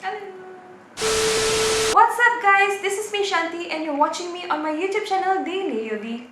Hello! What's up guys? This is me Shanthi and you're watching me on my YouTube channel TheLeiaV.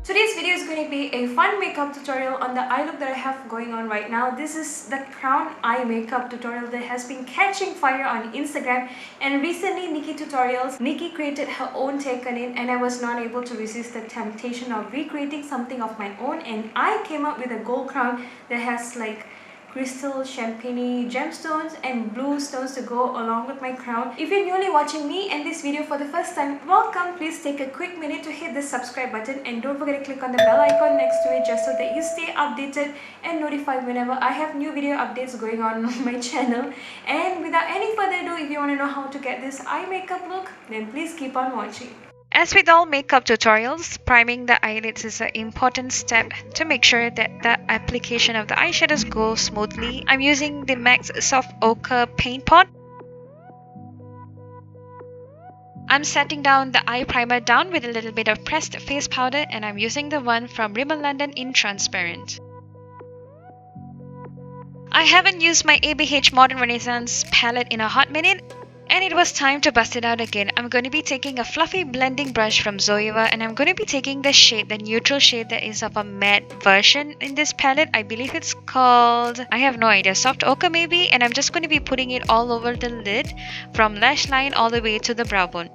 Today's video is going to be a fun makeup tutorial on the eye look that I have going on right now. This is the crown eye makeup tutorial that has been catching fire on Instagram, and recently NikkieTutorials, Nikkie created her own take on it, and I was not able to resist the temptation of recreating something of my own, and I came up with a gold crown that has like crystal, champagne, gemstones and blue stones to go along with my crown. If you're newly watching me and this video for the first time, welcome. Please take a quick minute to hit the subscribe button and don't forget to click on the bell icon next to it just so that you stay updated and notified whenever I have new video updates going on my channel. And without any further ado, if you want to know how to get this eye makeup look, then please keep on watching. As with all makeup tutorials, priming the eyelids is an important step to make sure that the application of the eyeshadows goes smoothly. I'm using the MAC Soft Ochre paint pot. I'm setting down the eye primer down with a little bit of pressed face powder, and I'm using the one from Rimmel London in transparent. I haven't used my ABH Modern Renaissance palette in a hot minute, and it was time to bust it out again. I'm going to be taking a fluffy blending brush from Zoeva, and I'm going to be taking the shade, the neutral shade that is of a matte version in this palette. I believe it's called, I have no idea, Soft Ochre maybe, and I'm just going to be putting it all over the lid from lash line all the way to the brow bone.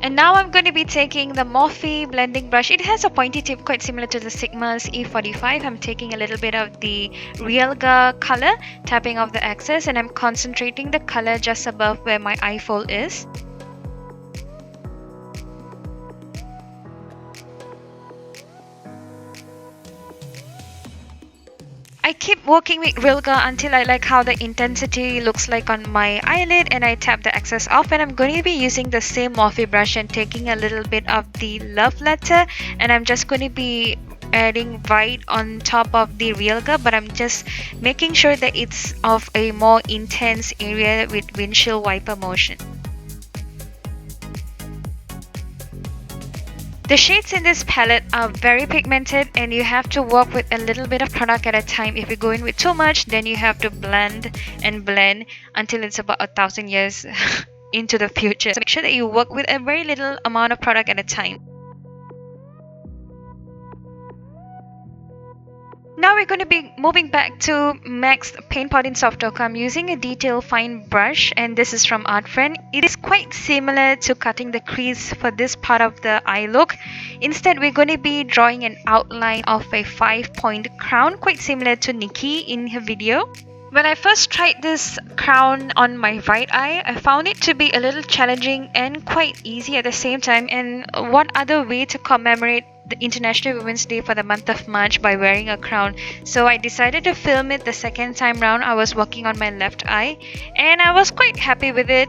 And now I'm going to be taking the Morphe blending brush. It has a pointy tip quite similar to the Sigma's E45. I'm taking a little bit of the Realga color, tapping off the excess, and I'm concentrating the color just above where my eye fold is. I keep working with Realga until I like how the intensity looks like on my eyelid, and I tap the excess off, and I'm going to be using the same Morphe brush and taking a little bit of the Love Letter, and I'm just going to be adding right on top of the Realga, but I'm just making sure that it's of a more intense area with windshield wiper motion. The shades in this palette are very pigmented, and you have to work with a little bit of product at a time. If you go in with too much, then you have to blend and blend until it's about 1,000 years into the future. So make sure that you work with a very little amount of product at a time. Now we're going to be moving back to MAC's paint pot in Soft Ochre. I'm using a detail fine brush, and this is from Art Friend. It is quite similar to cutting the crease for this part of the eye look. Instead, we're going to be drawing an outline of a 5-point crown, quite similar to Nikkie in her video. When I first tried this crown on my right eye, I found it to be a little challenging and quite easy at the same time. And what other way to commemorate the International Women's Day for the month of March by wearing a crown? So I decided to film it the second time round. I was working on my left eye, and I was quite happy with it.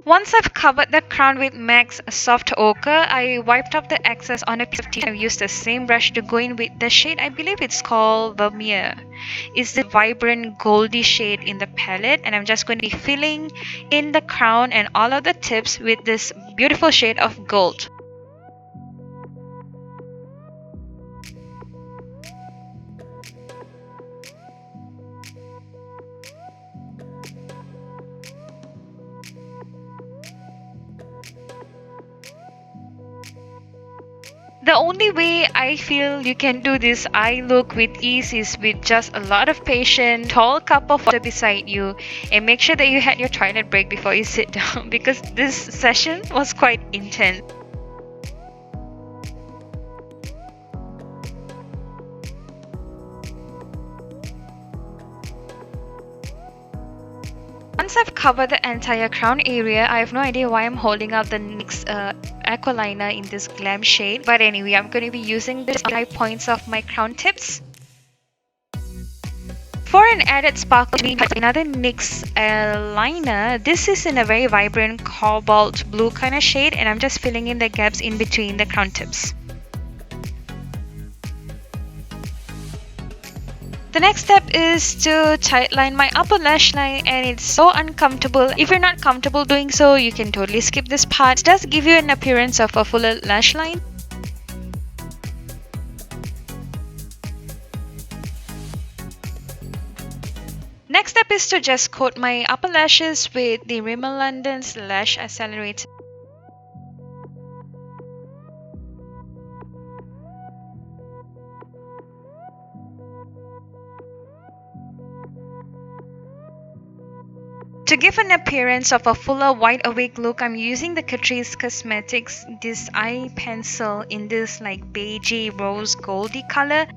Once I've covered the crown with MAC's Soft Ochre, I wiped up the excess on a piece of tissue. I've used the same brush to go in with the shade, I believe it's called Vermeer. It's the vibrant goldy shade in the palette, and I'm just going to be filling in the crown and all of the tips with this beautiful shade of gold. the only way I feel you can do this eye look with ease is with just a lot of patience, tall cup of water beside you, and make sure that you had your toilet break before you sit down because this session was quite intense. Once I've covered the entire crown area, I have no idea why I'm holding up the NYX Aqualiner in this glam shade. But anyway, I'm going to be using the high points of my crown tips. For an added sparkle, we have another NYX liner. This is in a very vibrant cobalt blue kind of shade, and I'm just filling in the gaps in between the crown tips. The next step is to tightline my upper lash line, and it's so uncomfortable. If you're not comfortable doing so, you can totally skip this part. It does give you an appearance of a fuller lash line. Next step is to just coat my upper lashes with the Rimmel London's Lash Accelerator. To give an appearance of a fuller wide awake look, I'm using the Catrice Cosmetics this eye pencil in this like beigey rose goldy color.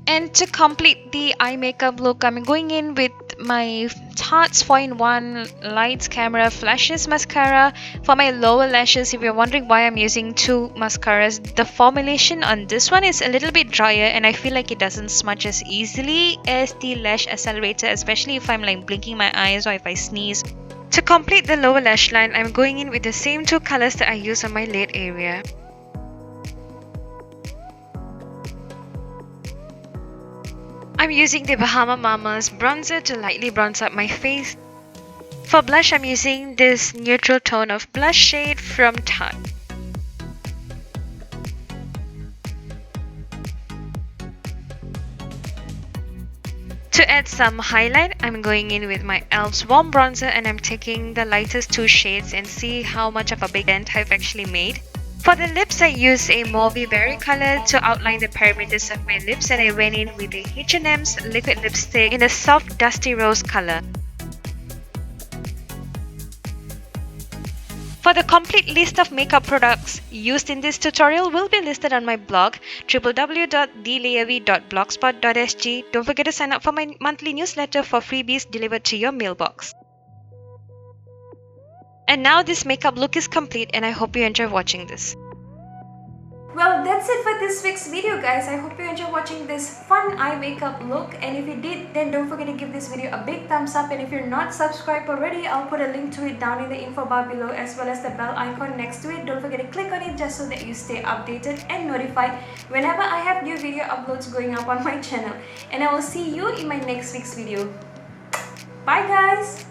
And to complete the eye makeup look, I'm going in with my Tarte's 4-in-1 Lights Camera Flashes mascara. For my lower lashes, if you're wondering why I'm using two mascaras, the formulation on this one is a little bit drier and I feel like it doesn't smudge as easily as the Lash Accelerator, especially if I'm like blinking my eyes or if I sneeze. To complete the lower lash line, I'm going in with the same two colors that I use on my lid area. I'm using the Bahama Mama's bronzer to lightly bronze up my face. For blush, I'm using this neutral tone of blush shade from Tarte. To add some highlight, I'm going in with my e.l.f.'s warm bronzer and I'm taking the lightest two shades and see how much of a big dent I've actually made. For the lips, I used a mauvey berry color to outline the perimeters of my lips and I went in with a H&M's liquid lipstick in a soft dusty rose color. For the complete list of makeup products used in this tutorial will be listed on my blog www.TheLeiaV.blogspot.sg. Don't forget to sign up for my monthly newsletter for freebies delivered to your mailbox. And now this makeup look is complete and I hope you enjoy watching this. Well, that's it for this week's video, guys. I hope you enjoyed watching this fun eye makeup look, and if you did, then don't forget to give this video a big thumbs up, and if you're not subscribed already, I'll put a link to it down in the info bar below as well as the bell icon next to it. Don't forget to click on it just so that you stay updated and notified whenever I have new video uploads going up on my channel. And I will see you in my next week's video. Bye guys!